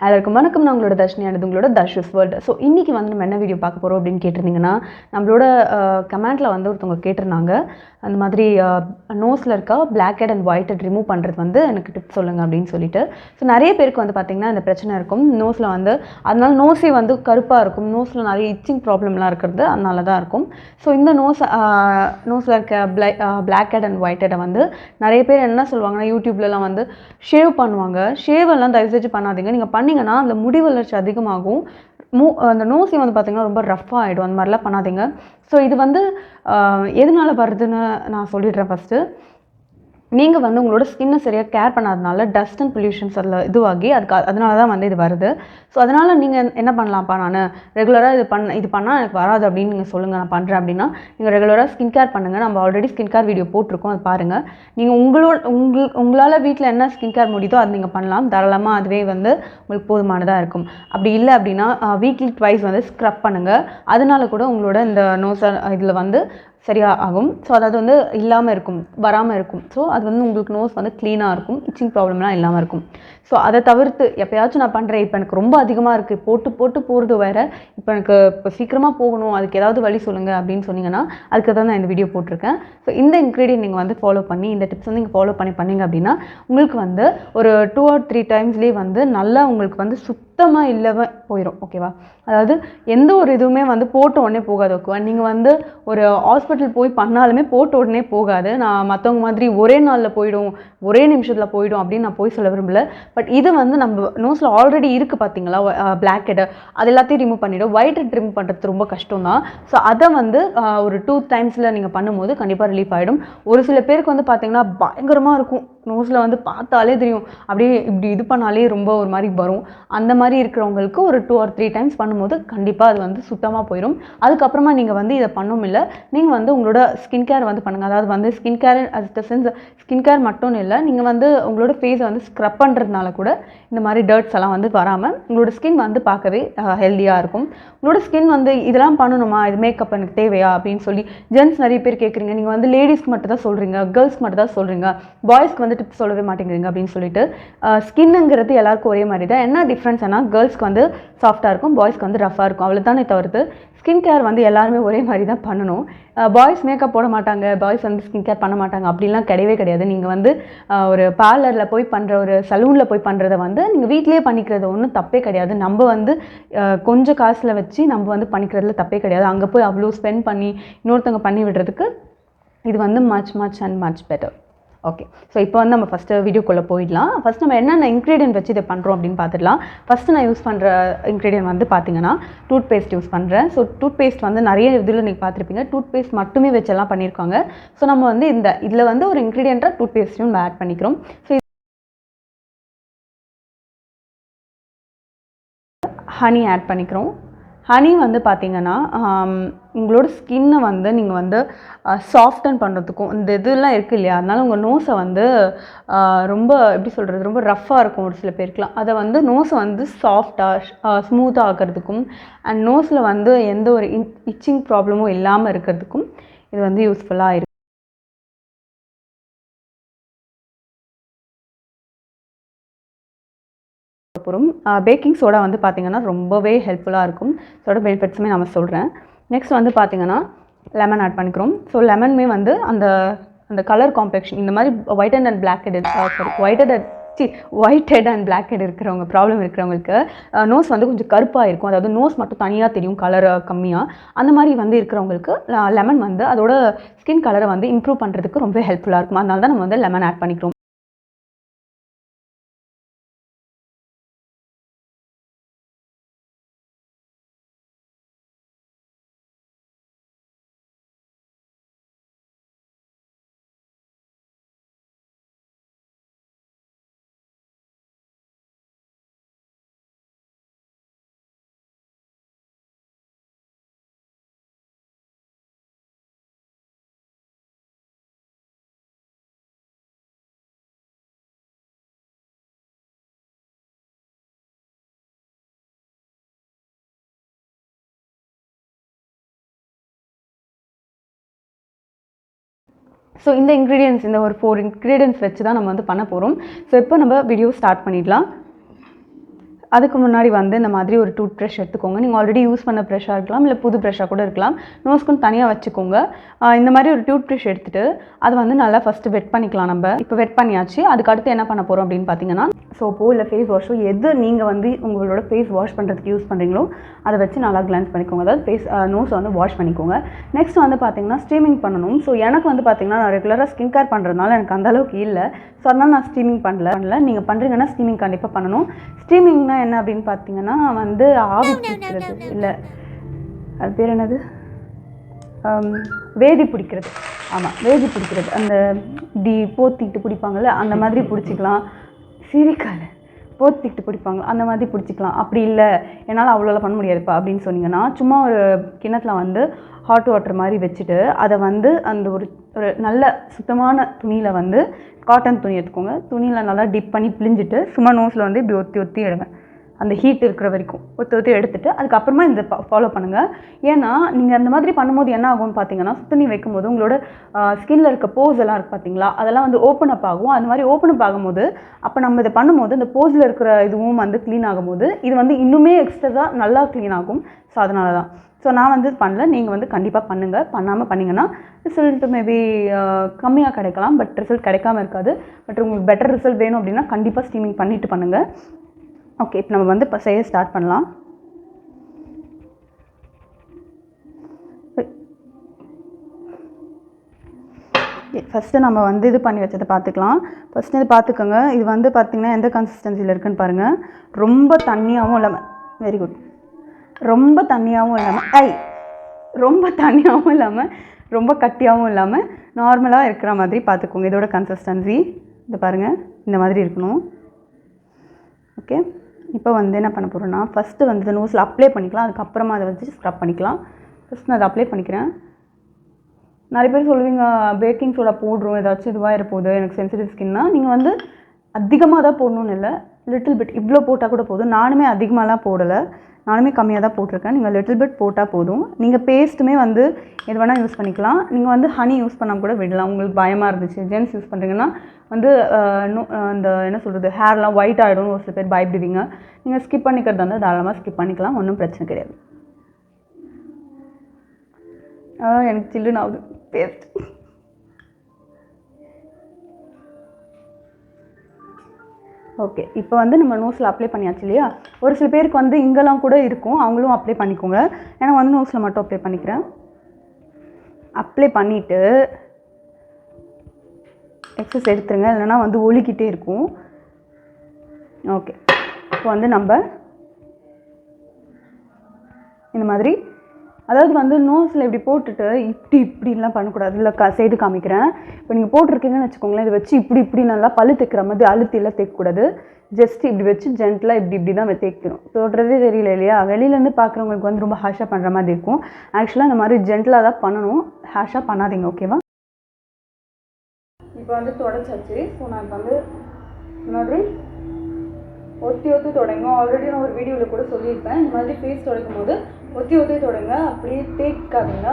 எல்லாருக்கும் வணக்கம். நான் உங்களோட தர்ஷினியானது, உங்களோட தர்ஷஸ் வேர்ல்டு. ஸோ இன்றைக்கி வந்து நம்ம என்ன வீடியோ பார்க்க போகிறோம் அப்படின்னு கேட்டிருந்தீங்கன்னா, நம்மளோட கமெண்ட்டில் வந்து ஒருத்தவங்க கேட்டிருந்தாங்க, அந்த மாதிரி நோஸில் இருக்க Blackhead அண்ட் Whitehead ரிமூவ் பண்ணுறது வந்து எனக்கு டிப்ஸ் சொல்லுங்கள் அப்படின்னு சொல்லிட்டு. ஸோ நிறைய பேருக்கு வந்து பார்த்திங்கன்னா இந்த பிரச்சனை இருக்கும் நோஸில் வந்து. அதனால நோஸே வந்து கருப்பாக இருக்கும், நோஸில் நிறைய இச்சிங் ப்ராப்ளம்லாம் இருக்கிறது அதனால தான் இருக்கும். ஸோ இந்த நோஸில் இருக்க Blackhead அண்ட் Whitehead வந்து நிறைய பேர் என்ன சொல்லுவாங்கன்னா, யூடியூப்லலாம் வந்து ஷேவ் பண்ணுவாங்க. ஷேவெல்லாம் தயவு செஞ்சு பண்ணாதீங்க. நீங்கள் பண்ணிங்கன்னா அந்த முடி வளர்ச்சி அதிகமாகும். அந்த நோஸே வந்து பார்த்திங்கன்னா ரொம்ப ரஃப்பாக ஆகிடும். அந்த மாதிரிலாம் பண்ணாதீங்க. ஸோ இது வந்து எதனால் வருதுன்னு நான் சொல்லிடுறேன். ஃபஸ்ட்டு நீங்கள் வந்து உங்களோட ஸ்கின்னை சரியாக கேர் பண்ணாதனால டஸ்ட் அண்ட் பொல்யூஷன்ஸ் அதில் இதுவாகி அதனால தான் வந்து இது வருது. ஸோ அதனால் நீங்கள் என்ன பண்ணலாம்ப்பா, நான் ரெகுலராக இது பண்ணால் எனக்கு வராது அப்படின்னு நீங்கள் சொல்லுங்கள், நான் பண்ணுறேன் அப்படின்னா நீங்கள் ரெகுலராக ஸ்கின் கேர் பண்ணுங்கள். நம்ம ஆல்ரெடி ஸ்கின் கேர் வீடியோ போட்டிருக்கோம், அது பாருங்கள். நீங்கள் உங்களால் வீட்டில் என்ன ஸ்கின் கேர் முடியுதோ அது நீங்கள் பண்ணலாம் தாராளமாக. அதுவே வந்து உங்களுக்கு போதுமானதாக இருக்கும். அப்படி இல்லை அப்படின்னா வீக்லி ட்வைஸ் வந்து ஸ்க்ரப் பண்ணுங்கள். அதனால கூட உங்களோட இந்த நோஸ் இதில் வந்து சரியாக ஆகும். ஸோ அதாவது வந்து இல்லாமல் இருக்கும், வராமல் இருக்கும். ஸோ அது வந்து உங்களுக்கு நோஸ் வந்து க்ளீனாக இருக்கும், இச்சிங் ப்ராப்ளம்லாம் இல்லாமல் இருக்கும். ஸோ அதை தவிர்த்து எப்போயாச்சும் நான் பண்ணுறேன், இப்போ எனக்கு ரொம்ப அதிகமாக இருக்குது, போட்டு போகிறது வேறு, இப்போ சீக்கிரமாக போகணும், அதுக்கு ஏதாவது வழி சொல்லுங்கள் அப்படின்னு சொன்னீங்கன்னா அதுக்கு தான் நான் இந்த வீடியோ போட்டிருக்கேன். ஸோ இந்த இன்க்ரீடியன்ட் நீங்கள் வந்து ஃபாலோ பண்ணி, இந்த டிப்ஸ் வந்து நீங்கள் ஃபாலோ பண்ணிங்க அப்படின்னா உங்களுக்கு வந்து ஒரு 2 or 3 டைம்ஸ்லேயே வந்து நல்லா உங்களுக்கு வந்து சுத்தமாக இல்லாமல் போயிடும். ஓகேவா? அதாவது எந்த ஒரு இதுவுமே வந்து போட்ட உடனே போகாது. ஓகேவா? நீங்கள் வந்து ஒரு ஹாஸ்பிட்டல் போய் பண்ணாலுமே போட்ட உடனே போகாது. நான் மற்றவங்க மாதிரி ஒரே நாளில் போயிடும், ஒரே நிமிஷத்தில் போயிடும் அப்படின்னு நான் போய் சொல்ல விரும்பல. பட் இது வந்து நம்ம நோஸில் ஆல்ரெடி இருக்குது பார்த்தீங்களா, Blackhead, அது எல்லாத்தையும் ரிமூவ் பண்ணிவிடும். Whitehead ரிமூவ் பண்ணுறது ரொம்ப கஷ்டம் தான். ஸோ அதை வந்து ஒரு 2 டைம்ஸில் நீங்கள் பண்ணும்போது கண்டிப்பாக ரிலீஃப் ஆகிடும். ஒரு சில பேருக்கு வந்து பார்த்திங்கன்னா பயங்கரமாக இருக்கும், நோஸில் வந்து பார்த்தாலே தெரியும், அப்படியே இப்படி இது பண்ணாலே ரொம்ப ஒரு மாதிரி வரும். அந்த மாதிரி இருக்கிறவங்களுக்கு ஒரு 2 or 3 டைம்ஸ் பண்ணும்போது கண்டிப்பாக அது வந்து சுத்தமாக போயிடும். அதுக்கப்புறமா நீங்கள் வந்து இதை பண்ணவும் இல்லை, நீங்கள் வந்து உங்களோட ஸ்கின் கேர் வந்து பண்ணுங்கள். அதாவது வந்து ஸ்கின் கேர் ஸ்கின் கேர் மட்டும் இல்லை, நீங்கள் வந்து உங்களோட ஃபேஸை வந்து ஸ்க்ரப் பண்ணுறதுனால கூட இந்த மாதிரி டர்ட்ஸ் எல்லாம் வந்து வராமல் உங்களோட ஸ்கின் வந்து பார்க்கவே ஹெல்த்தியாக இருக்கும். உங்களோட ஸ்கின் வந்து இதெல்லாம் பண்ணணுமா, இது மேக்கப் எனக்கு தேவையா அப்படின்னு சொல்லி ஜென்ட்ஸ் நிறைய பேர் கேட்குறீங்க. நீங்கள் வந்து லேடிஸ்க்கு மட்டும் தான் சொல்கிறீங்க, கேர்ள்ஸ்க்கு மட்டும் தான் சொல்கிறீங்க, பாய்ஸ்க்கு வந்து டிப்ஸ் சொல்லவே மாட்டேங்கிறீங்க அப்படின்னு சொல்லிட்டு. ஸ்கின்னுங்கிறது எல்லாருக்கும் ஒரே மாதிரி தான். என்ன டிஃப்ரென்ஸ்னா கேர்ள்ஸ்க்கு வந்து சாஃப்டாக இருக்கும், பாய்ஸ்க்கு வந்து ரஃபாக இருக்கும், அவ்வளோ தானே தவிர்த்து ஸ்கின் கேர் வந்து எல்லாருமே ஒரே மாதிரி தான் பண்ணணும். பாய்ஸ் மேக்கப் போட மாட்டாங்க, பாய்ஸ் வந்து ஸ்கின் கேர் பண்ண மாட்டாங்க அப்படிலாம் கிடையவே கிடையாது. நீங்கள் வந்து ஒரு பார்லரில் போய் பண்ணுற, ஒரு சலூனில் போய் பண்ணுறத வந்து நீங்கள் வீட்டிலேயே பண்ணிக்கிறது ஒன்றும் தப்பே கிடையாது. நம்ம வந்து கொஞ்சம் காசில் வச்சு நம்ம வந்து பண்ணிக்கிறதுல தப்பே கிடையாது. அங்கே போய் அவ்வளோ ஸ்பெண்ட் பண்ணி இன்னொருத்தவங்க பண்ணி விடுறதுக்கு இது வந்து மச் பெட்டர். ஓகே, ஸோ இப்போ வந்து நம்ம ஃபஸ்ட்டு வீடியோக்குள்ளே போயிடலாம். ஃபஸ்ட் நம்ம என்னென்ன இன்க்ரீடியன்ட் வச்சு இதை பண்ணுறோம் அப்படின்னு பார்த்துடலாம். ஃபஸ்ட்டு நான் யூஸ் பண்ணுற இன்க்ரீடியன்ட் வந்து பார்த்திங்கன்னா டூத் பேஸ்ட் யூஸ் பண்ணுறேன். ஸோ டூத் பேஸ்ட் வந்து நிறைய இதில் நீங்கள் பார்த்துருப்பீங்க, டூத் பேஸ்ட் மட்டுமே வச்செல்லாம் பண்ணியிருக்காங்க. ஸோ நம்ம வந்து இதில் வந்து ஒரு இன்க்ரீடியண்ட்டாக டூத் பேஸ்ட்டையும் நம்ம ஆட் பண்ணிக்கிறோம். ஸோ ஹனி ஆட் பண்ணிக்கிறோம். ஹனி வந்து பார்த்திங்கன்னா உங்களோட ஸ்கின்னை வந்து நீங்கள் வந்து சாஃப்டன் பண்ணுறதுக்கும் இந்த இதெல்லாம் இருக்குது இல்லையா, அதனால் உங்கள் நோஸை வந்து ரொம்ப எப்படி சொல்கிறது, ரொம்ப ரஃப்பாக இருக்கும் ஒரு சில பேருக்குலாம். அதை வந்து நோஸை வந்து சாஃப்டாக ஸ்மூத்தாக ஆக்கிறதுக்கும் அண்ட் நோஸில் வந்து எந்த ஒரு இச்சிங் ப்ராப்ளமும் இல்லாமல் இருக்கிறதுக்கும் இது வந்து யூஸ்ஃபுல்லாக இருக்கும். பேக்கிங் சோடா வந்து பார்த்திங்கன்னா ரொம்பவே ஹெல்ப்ஃபுல்லாக இருக்கும். சோட பெனிஃபிட்ஸுமே நம்ம சொல்கிறேன். நெக்ஸ்ட் வந்து பார்த்திங்கன்னா லெமன் ஆட் பண்ணிக்கிறோம். ஸோ லெமனுமே வந்து அந்த கலர் காம்ப்ளெக்ஷன், இந்த மாதிரி Whitehead அண்ட் Blackhead இருக்கிறவங்க ப்ராப்ளம் இருக்கிறவங்களுக்கு நோஸ் வந்து கொஞ்சம் கருப்பாக இருக்கும், அதாவது நோஸ் மட்டும் தனியாக தெரியும் கலர் கம்மியாக, அந்த மாதிரி வந்து இருக்கிறவங்களுக்கு லெமன் வந்து அதோட ஸ்கின் கலரை வந்து இம்ப்ரூவ் பண்ணுறதுக்கு ரொம்ப ஹெல்ப்ஃபுல்லாக இருக்கும். அதனால தான் நம்ம வந்து லெமன் ஆட் பண்ணிக்கிறோம். ஸோ இந்த இன்க்ரீடியன்ஸ், இந்த ஒரு 4 இன்க்ரீடியன்ஸ் வச்சு தான் நம்ம வந்து பண்ண போகிறோம். ஸோ இப்போ நம்ம வீடியோ ஸ்டார்ட் பண்ணிடலாம். அதுக்கு முன்னாடி வந்து இந்த மாதிரி ஒரு டூத் ப்ரஷ் எடுத்துக்கோங்க. நீங்கள் ஆல்ரெடி யூஸ் பண்ண ப்ரஷ்ஷாக இருக்கலாம், இல்லை புது ப்ரஷ்ஷாக கூட இருக்கலாம். நோஸ்க்குன்னு தனியாக வச்சுக்கோங்க. இந்த மாதிரி ஒரு டூத் ப்ரஷ் எடுத்துகிட்டு அதை வந்து நல்லா ஃபஸ்ட்டு வெட் பண்ணிக்கலாம். நம்ம இப்போ வெட் பண்ணியாச்சு. அதுக்கு அடுத்து என்ன பண்ண போகிறோம் அப்படின்னு பார்த்தீங்கன்னா, சோப்போ இல்லை ஃபேஸ் வாஷோ எது நீங்கள் வந்து உங்களோட ஃபேஸ் வாஷ் பண்ணுறதுக்கு யூஸ் பண்ணுறீங்களோ அதை வச்சு நல்லா கிளென்ஸ் பண்ணிக்கோங்க. அதாவது நோஸை வந்து வாஷ் பண்ணிக்கோங்க. நெக்ஸ்ட் வந்து பார்த்தீங்கன்னா ஸ்டீமிங் பண்ணணும். ஸோ எனக்கு வந்து பார்த்தீங்கன்னா நான் ரெகுலராக ஸ்கின் கேர் பண்ணுறதுனால எனக்கு அந்தளவுக்கு இல்லை. ஸோ அதனால் நான் ஸ்டீமிங் பண்ணல. நீங்கள் பண்ணுறீங்கன்னா ஸ்டீமிங் கண்டிப்பாக பண்ணணும். ஸ்டீமிங்னா என்ன அப்படின்னு பார்த்தீங்கன்னா வந்து ஆவி பிடிக்கிறது, இல்லை அது பேர் என்னது, வேதி பிடிக்கிறது. ஆமாம், வேதி பிடிக்கிறது. அந்த இப்படி போத்திட்டு பிடிப்பாங்கள்ல, அந்த மாதிரி பிடிச்சிக்கலாம். சிரிக்கால போத்திட்டு பிடிப்பாங்க, அந்த மாதிரி பிடிச்சிக்கலாம். அப்படி இல்லை என்னால் அவ்வளோலாம் பண்ண முடியாதுப்பா அப்படின்னு சொன்னீங்கன்னா, சும்மா ஒரு கிணத்துல வந்து ஹாட் வாட்டர் மாதிரி வச்சுட்டு அதை வந்து அந்த ஒரு நல்ல சுத்தமான துணியில் வந்து காட்டன் துணி எடுத்துக்கோங்க. துணியில் நல்லா டிப் பண்ணி பிழிஞ்சிட்டு சும்மா நோஸில் வந்து இப்படி ஒத்தி எடுங்க. அந்த ஹீட் இருக்கிற வரைக்கும் ஒத்தி எடுத்துகிட்டு அதுக்கப்புறமா இந்த ஃபாலோ பண்ணுங்கள். ஏன்னா நீங்கள் அந்த மாதிரி பண்ணும்போது என்ன ஆகும்னு பார்த்தீங்கன்னா, சுத்தண்ணி வைக்கும்போது உங்களோட ஸ்கின்னில் இருக்க போஸ் எல்லாம் இருக்குது பார்த்தீங்களா, அதெல்லாம் வந்து ஓப்பன் அப் ஆகும். அது மாதிரி ஓப்பன் அப் ஆகும்போது அப்போ நம்ம இதை பண்ணும்போது இந்த போஸில் இருக்கிற இதுவும் வந்து க்ளீன் ஆகும்போது இது வந்து இன்னுமே எக்ஸ்ட்ரா நல்லா க்ளீன் ஆகும். ஸோ அதனால தான். ஸோ நான் வந்து பண்ணல, நீங்கள் வந்து கண்டிப்பாக பண்ணுங்கள். பண்ணாமல் பண்ணிங்கன்னா ரிசல்ட் மேபி கம்மியாக கிடைக்கலாம், பட் ரிசல்ட் கிடைக்காமல் இருக்காது. பட் உங்களுக்கு பெட்டர் ரிசல்ட் வேணும் அப்படின்னா கண்டிப்பாக ஸ்டீமிங் பண்ணிவிட்டு பண்ணுங்கள். ஓகே, இப்போ நம்ம வந்து இப்போ செய்ய ஸ்டார்ட் பண்ணலாம். ஃபஸ்ட்டு நம்ம வந்து இது பண்ணி வச்சதை பார்த்துக்கலாம். ஃபஸ்ட்டு இது பார்த்துக்கோங்க. இது வந்து பார்த்திங்கன்னா எந்த கன்சிஸ்டன்சியில் இருக்குதுன்னு பாருங்கள். ரொம்ப தண்ணியாகவும் இல்லாமல், வெரி குட், ரொம்ப தண்ணியாகவும் இல்லாமல், ரொம்ப தண்ணியாகவும் இல்லாமல் ரொம்ப கட்டியாகவும் இல்லாமல் நார்மலாக இருக்கிற மாதிரி பார்த்துக்கோங்க. இதோட கன்சிஸ்டன்சி இது பாருங்கள், இந்த மாதிரி இருக்கணும். ஓகே, இப்போ வந்து என்ன பண்ண போகிறோன்னா, ஃபஸ்ட்டு வந்து நோஸில் அப்ளை பண்ணிக்கலாம். அதுக்கப்புறமா அதை வச்சு ஸ்க்ரப் பண்ணிக்கலாம். ஃபஸ்ட் நான் அதை அப்ளை பண்ணிக்கிறேன். நிறைய பேர் சொல்லுவீங்க பேக்கிங் சோடா போடுறோம் ஏதாச்சும் இதுவாக இருப்போது, எனக்கு சென்சிட்டிவ் ஸ்கின்னா. நீங்கள் வந்து அதிகமாக தான் போடணும்னு இல்லை, லிட்டில் பிட் இவ்வளோ போட்டால் கூட போதும். நானுமே அதிகமாகலாம் போடலை, நானுமே கம்மியாக தான் போட்டிருக்கேன். நீங்கள் லிட்டில் பிட் போட்டால் போதும். நீங்கள் பேஸ்ட்டுமே வந்து எது வேணால் யூஸ் பண்ணிக்கலாம். நீங்கள் வந்து ஹனி யூஸ் பண்ணால் கூட விடலாம். உங்களுக்கு பயமாக இருந்துச்சு, ஜென்ஸ் யூஸ் பண்ணுறீங்கன்னா வந்து அந்த என்ன சொல்கிறது, ஹேர்லாம் ஒயிட் ஆகிடும் ஒரு சில பேர் பயப்படுவீங்க. நீங்கள் ஸ்கிப் பண்ணிக்கிறதா இருந்தால் தாராளமாக ஸ்கிப் பண்ணிக்கலாம், ஒன்றும் பிரச்சனை கிடையாது. எனக்கு சில்லுன்னு ஆகுது பேஸ்ட். ஓகே, இப்போ வந்து நம்ம நோஸில் அப்ளை பண்ணியாச்சு இல்லையா. ஒரு சில பேருக்கு வந்து இங்கெல்லாம் கூட இருக்கும், அவங்களும் அப்ளை பண்ணிக்கோங்க. ஏன்னா வந்து நோஸில் மட்டும் அப்ளை பண்ணிக்கிறேன். அப்ளை பண்ணிவிட்டு எக்ஸஸ் எடுத்துருங்க, இல்லைனா வந்து ஒலிக்கிட்டே இருக்கும். ஓகே, இப்போ வந்து நம்ம இந்த மாதிரி, அதாவது வந்து நோஸில் இப்படி போட்டுட்டு இப்படிலாம் பண்ணக்கூடாது. இல்லை செய்து காமிக்கிறேன். இப்போ நீங்கள் போட்டிருக்கீங்கன்னு வச்சுக்கோங்களேன், இதை வச்சு இப்படி நல்லா பல்லு தைக்கிற மாதிரி அழுத்திலாம் தேய்க்கக்கூடாது. ஜஸ்ட் இப்படி வச்சு ஜென்டலாக இப்படி தான் தேய்க்கணும். தொடுறதே தெரியல இல்லையா, வெளியிலேருந்து பார்க்குறவங்களுக்கு வந்து ரொம்ப ஹாஷாக பண்ணுற மாதிரி இருக்கும். ஆக்சுவலாக இந்த மாதிரி ஜென்டலாக தான் பண்ணணும், ஹாஷாக பண்ணாதீங்க. ஓகேவா? இப்போ வந்து தொடச்சாச்சு. ஸோ நான் இப்போ வந்து இந்த மாதிரி ஒத்தி தொடங்க. ஆல்ரெடி நான் ஒரு வீடியோவில் கூட சொல்லியிருப்பேன், இந்த மாதிரி ஃபேஸ் துடைக்கும் போது ஒத்தி தொடங்க, அப்படியே தேய்க்காதீங்க.